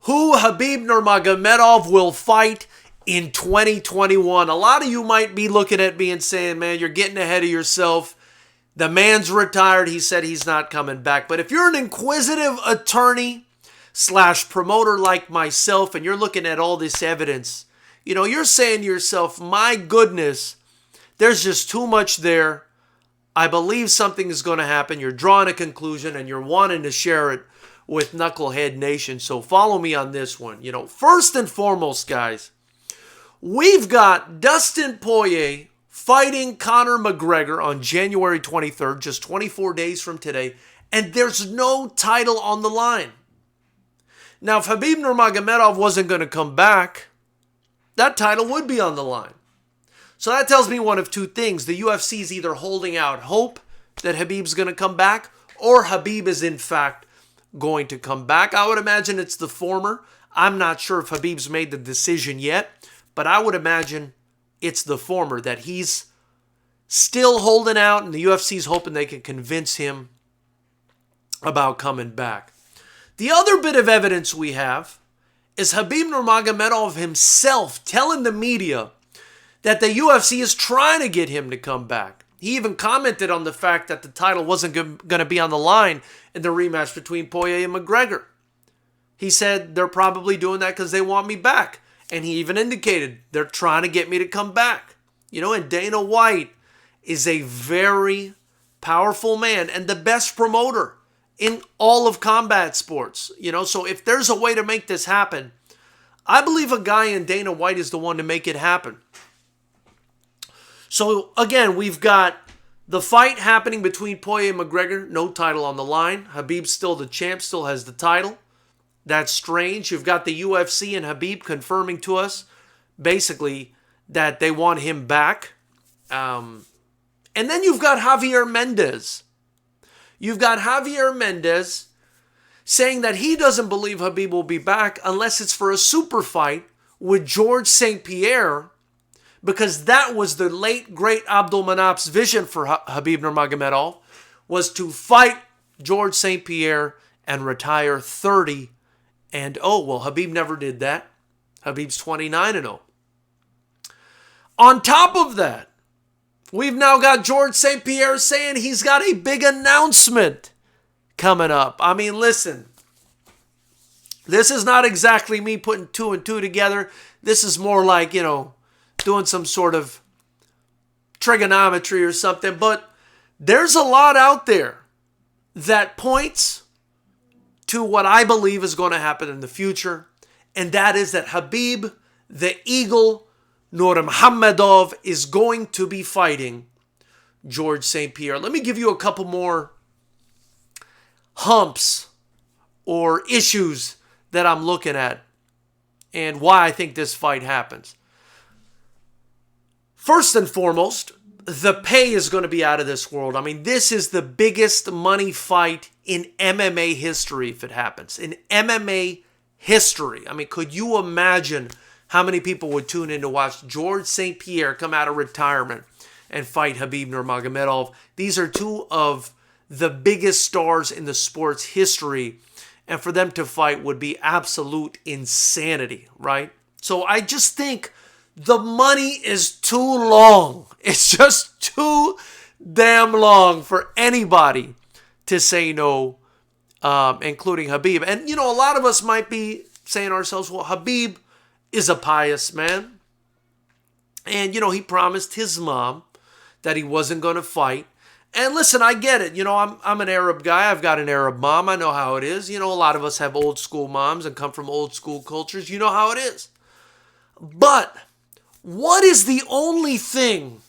who Khabib Nurmagomedov will fight in 2021. A lot of you might be looking at me and saying, man, you're getting ahead of yourself. The man's retired. He said he's not coming back. But if you're an inquisitive attorney / promoter like myself and you're looking at all this evidence, you're saying to yourself, my goodness, there's just too much there. I believe something is going to happen. You're drawing a conclusion and you're wanting to share it with Knucklehead Nation. So follow me on this one. First and foremost, guys, we've got Dustin Poirier fighting Conor McGregor on January 23rd, just 24 days from today, and there's no title on the line. Now, if Khabib Nurmagomedov wasn't going to come back, that title would be on the line. So that tells me one of two things. The UFC is either holding out hope that Khabib's going to come back, or Khabib is in fact going to come back. I would imagine it's the former. I'm not sure if Khabib's made the decision yet, but I would imagine it's the former, that he's still holding out and the UFC's hoping they can convince him about coming back. The other bit of evidence we have is Khabib Nurmagomedov himself telling the media that the UFC is trying to get him to come back. He even commented on the fact that the title wasn't going to be on the line in the rematch between Poirier and McGregor. He said they're probably doing that because they want me back. And he even indicated they're trying to get me to come back. And Dana White is a very powerful man and the best promoter in all of combat sports. So if there's a way to make this happen, I believe a guy in Dana White is the one to make it happen. So again, we've got the fight happening between Poirier and McGregor, no title on the line. Khabib's still the champ, still has the title. That's strange. You've got the UFC and Khabib confirming to us basically that they want him back. And then you've got Javier Mendez. You've got Javier Mendez saying that he doesn't believe Khabib will be back unless it's for a super fight with George St. Pierre, because that was the late, great Abdulmanap's vision for Khabib Nurmagomedov, was to fight George St. Pierre and retire 30-0. Well, Khabib never did that. Khabib's 29-0. On top of that, we've now got George St. Pierre saying he's got a big announcement coming up. I mean, listen, this is not exactly me putting two and two together. This is more like, doing some sort of trigonometry or something. But there's a lot out there that points to what I believe is going to happen in the future. And that is that Khabib, the Eagle Nurmagomedov, is going to be fighting George St. Pierre. Let me give you a couple more humps or issues that I'm looking at and why I think this fight happens. First and foremost, the pay is going to be out of this world. I mean, this is the biggest money fight in MMA history if it happens. In MMA history. I mean, could you imagine how many people would tune in to watch George St. Pierre come out of retirement and fight Khabib Nurmagomedov? These are two of the biggest stars in the sport's history. And for them to fight would be absolute insanity, right? So I just think the money is too long. It's just too damn long for anybody to say no, including Khabib. And, a lot of us might be saying to ourselves, well, Khabib is a pious man. And, he promised his mom that he wasn't going to fight. And listen, I get it. I'm an Arab guy. I've got an Arab mom. I know how it is. A lot of us have old school moms and come from old school cultures. You know how it is. But what is the only thing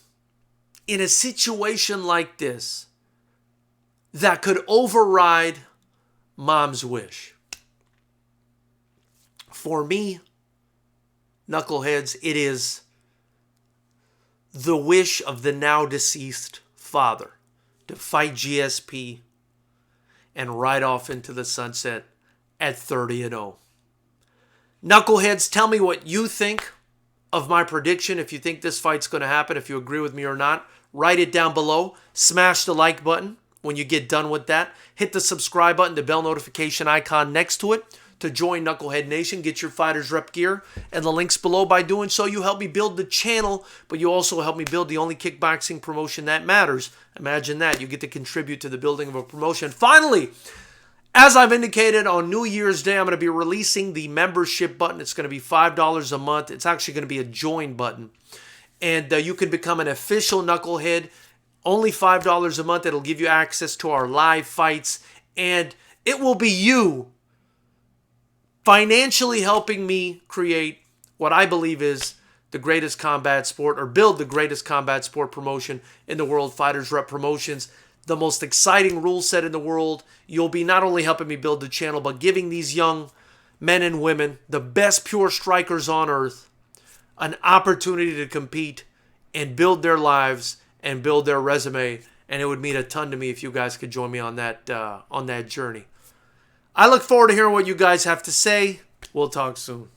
in a situation like this that could override mom's wish? For me, knuckleheads, it is the wish of the now deceased father to fight GSP and ride off into the sunset at 30-0. Knuckleheads, tell me what you think of my prediction. If you think this fight's going to happen, if you agree with me or not, write it down below. Smash the like button when you get done with that. Hit the subscribe button, the bell notification icon next to it. to join Knucklehead Nation, get your Fighters Rep gear, and the links below. By doing so, you help me build the channel, but you also help me build the only kickboxing promotion that matters. Imagine that. You get to contribute to the building of a promotion. Finally, as I've indicated, on New Year's Day, I'm going to be releasing the membership button. It's going to be $5 a month. It's actually going to be a join button. And you can become an official Knucklehead. Only $5 a month. It'll give you access to our live fights. And it will be you financially helping me create what I believe is the greatest combat sport, or build the greatest combat sport promotion in the world, Fighters Rep Promotions. The most exciting rule set in the world. You'll be not only helping me build the channel, but giving these young men and women, the best pure strikers on earth, an opportunity to compete and build their lives and build their resume. And it would mean a ton to me if you guys could join me on that journey. I look forward to hearing what you guys have to say. We'll talk soon.